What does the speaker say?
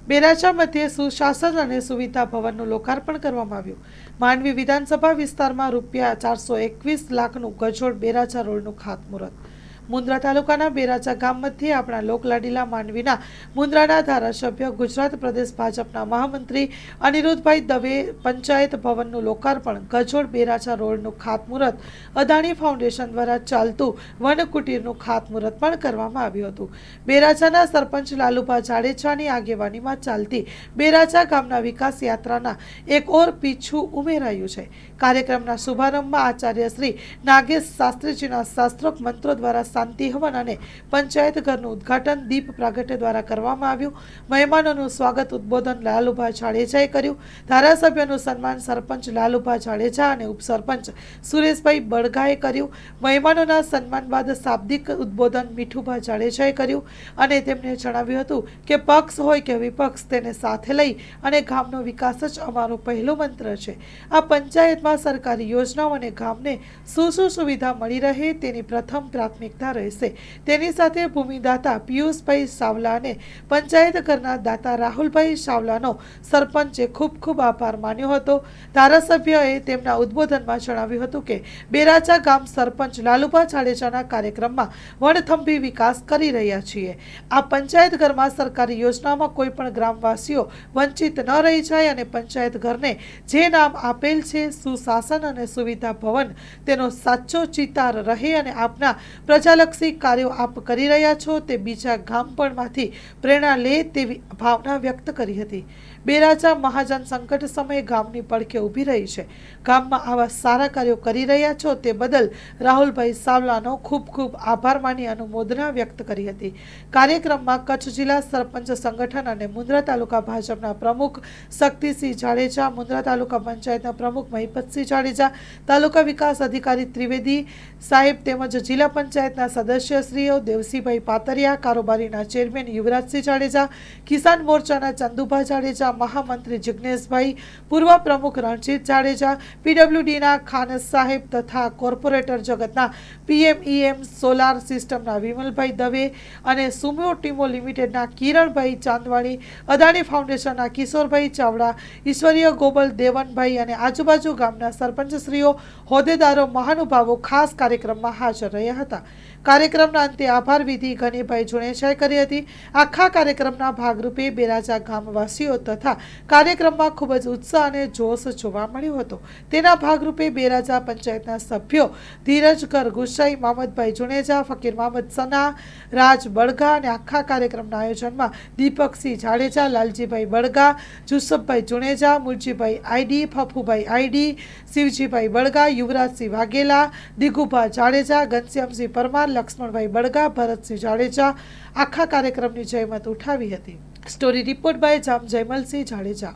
બેરાચા મધ્યે સુશાસન અને સુવિધા ભવનનું લોકાર્પણ કરવામાં આવ્યું। માંડવી વિધાનસભા વિસ્તારમાં ₹421 લાખનું ગજોડ બેરાચા રોડનું ખાતમુહૂર્ત। મુન્દ્રા તાલુકાના બેરાચા ગામ મધ્યે આપણા લોકલાડીલા માંડવીના મુન્દ્રાના ધારાસભ્ય ગુજરાત પ્રદેશ ભાજપના મહામંત્રી અનિરુદ્ધભાઈ દવે પંચાયત ભવનનું લોકાર્પણ, ગજોડ બેરાચા રોડનું ખાતમુહૂર્ત, અદાણી ફાઉન્ડેશન દ્વારા ચાલતું વનકુટીરનું ખાતમુહૂર્ત પણ કરવામાં આવ્યું હતું। બેરાચાના સરપંચ લાલુભા જાડેજાની આગેવાનીમાં ચાલતી બેરાચા ગામના વિકાસ યાત્રાના એક ઓર પીછું ઉમેરાયું છે। કાર્યક્રમના શુભારંભમાં આચાર્ય શ્રી નાગેશ શાસ્ત્રીજીના શાસ્ત્રોક્ત મંત્રો દ્વારા શાંતિ હવન અને પંચાયત ઘરનું ઉદ્ઘાટન દીપ પ્રાગટ્ય દ્વારા કરવામાં આવ્યું। મહેમાનોનું સ્વાગત ઉદ્બોધન લાલુભા જાડેજાએ કર્યું। ધારાસભ્યનું સન્માન સરપંચ લાલુભા જાડેજા અને ઉપસરપંચ સુરેશભાઈ બળગાએ કર્યું। મહેમાનોના સન્માન બાદ શાબ્દિક ઉદ્બોધન મીઠુભા જાડેજાએ કર્યું અને તેમણે જણાવ્યું હતું કે પક્ષ હોય કે વિપક્ષ તેને સાથે લઈ અને ગામનો વિકાસ જ અમારો પહેલો મંત્ર છે। આ પંચાયતમાં સરકારી યોજનાઓ અને ગામને શું સુવિધા મળી રહે તેની પ્રથમ પ્રાથમિકતા રહેશે। તેની સાથે ભૂમિદાતા પિયુષભાઈ સાવલા અને પંચાયત ઘરના દાતા રાહુલભાઈ સાવલાનો સરપંચે ખૂબ આભાર માન્યો હતો। ધારાસભ્યએ તેમના ઉદ્બોધનમાં જણાવ્યું હતું કે બેરાચા ગામ સરપંચ લાલુભા જાડેજાના કાર્યક્રમમાં વણથંભી વિકાસ કરી રહ્યા છીએ। આ પંચાયત ઘરમાં સરકારી યોજનામાં કોઈ પણ ગ્રામવાસીઓ વંચિત ન રહી જાય અને પંચાયત ઘરને જે નામ આપેલ છે સુશાસન અને સુવિધા ભવન તેનો સાચો ચિતાર રહે અને આપના પ્રજાલક્ષી કાર્યો આપ કરી રહ્યા છો તે બીજા ગામ પણ માંથી પ્રેરણા લે તેવી ભાવના વ્યક્ત કરી હતી। બેરાચા મહાજન સંકટ સમયે ગામની પડખે ઊભી રહી છે। ગામમાં આવા સારા કાર્યો કરી રહ્યા છો તે બદલ રાહુલભાઈ સાવલાનો ખૂબ આભાર માની અનુમોદના વ્યક્ત કરી હતી। કાર્યક્રમમાં કચ્છ જિલ્લા સરપંચ સંગઠન અને મુન્દ્રા તાલુકા ભાજપના પ્રમુખ શક્તિસિંહ જાડેજા, મુન્દ્રા તાલુકા પંચાયતના પ્રમુખ મહિપતસિંહ જાડેજા, તાલુકા વિકાસ અધિકારી ત્રિવેદી સાહેબ તેમજ જિલ્લા પંચાયતના સદસ્યશ્રીઓ દેવસીભાઈ પાતરિયા, કારોબારીના ચેરમેન યુવરાજસિંહ જાડેજા, કિસાન મોરચાના ચંદુભા જાડેજા, મહામંત્રી જિગ્નેશભાઈ, પૂર્વ પ્રમુખ રણજીત જાડેજા, પીડબ્લ્યુડીના ખાન સાહેબ તથા કોર્પોરેટર જગતના પીએમઈએમ સોલાર સિસ્ટમના વિમલભાઈ દવે અને સુમો ટીમો લિમિટેડના કિરણભાઈ ચાંદવાણી, અદાણી ફાઉન્ડેશનના કિશોરભાઈ ચાવડા, ઈશ્વરીય ગોબલ દેવનભાઈ અને આજુબાજુ ગામના સરપંચશ્રીઓ, હોદ્દેદારો, મહાનુભાવો ખાસ કાર્યક્રમમાં હાજર રહ્યા હતા। કાર્યક્રમના અંતે આભાર વિધિ ગનીભાઈ જુણેજાએ કરી હતી। આખા કાર્યક્રમના ભાગરૂપે બેરાચા ગામવાસીઓ તથા કાર્યક્રમમાં ખૂબ જ ઉત્સાહ અને જોશ જોવા મળ્યો હતો। તેના ભાગરૂપે બેરાચા પંચાયતના સભ્યો ધીરજકર ગુસાઈ, મામદભાઈ જુણેજા, ફકીર મામદ સના, રાજ બળગા અને આખા કાર્યક્રમના આયોજનમાં દીપકસિંહ જાડેજા, લાલજીભાઈ બળગા, જુસફભાઈ જુણેજા, મુરજીભાઈ આઈડી, ફફુભાઈ આઈડી, શિવજીભાઈ બળગા, યુવરાજસિંહ વાઘેલા, દિગુભા જાડેજા, ઘનશ્યામસિંહ પરમાર, લક્ષ્મણભાઈ બળગા, ભરતસિંહ જાડેજા આખા કાર્યક્રમની જહેમત ઉઠાવી હતી। Story report by Jam Jaymalsinh Jadeja.